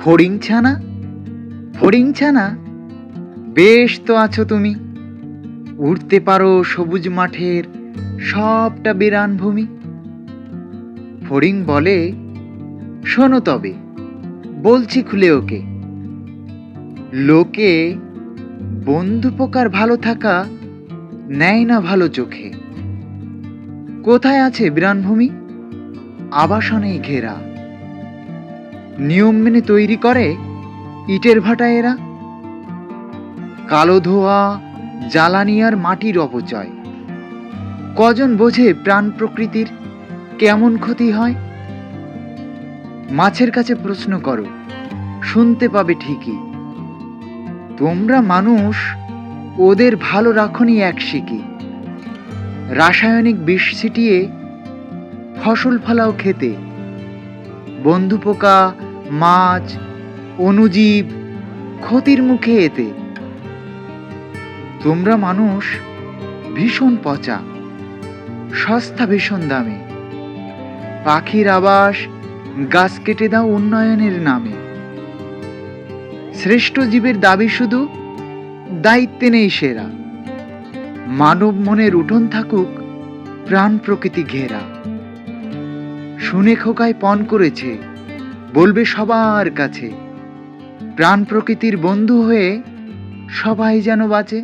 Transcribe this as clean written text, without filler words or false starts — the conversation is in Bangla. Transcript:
ফড়িং ছানা, ফড়িং ছানা, বেশ তো আছো তুমি। উড়তে পারো সবুজ মাঠের সবটা বিরান ভূমি। ফড়িং বলে, শোনো তবে, বলছি খুলে ওকে। লোকে বন্ধু পোকার ভালো থাকা নেয় না ভালো চোখে। কোথায় আছে বিরানভূমি? আবাসনেই ঘেরা। নিয়ম মেনে তৈরি করে ইটের ভাটা এরা। কালো ধোয়া, জ্বালানি আর মাটির অপচয়। কজন বোঝে প্রাণ প্রকৃতির কেমন ক্ষতি হয়? মাছের কাছে প্রশ্ন করো, শুনতে পাবে ঠিকই। তোমরা মানুষ ওদের ভালো রাখনি এক শিকি। রাসায়নিক বিষ ছিটিয়ে ফসল ফলাও খেতে। বন্ধু পোকা, মাছ, অণুজীব ক্ষতির মুখে এতে। তোমরা মানুষ ভীষণ পচা, সস্তা ভীষণ দামে। পাখির আবাস গাছ কেটে দাও উন্নয়নের নামে। শ্রেষ্ঠ জীবের দাবি শুধু দায়িত্বে নেই সেরা। মানব মনের উঠোন থাকুক প্রাণ প্রকৃতি ঘেরা। শুনে খোকায় পণ করেছে, বলবে সবার কাছে, প্রাণ প্রকৃতির বন্ধু হয়ে সবাই যেন বাঁচে।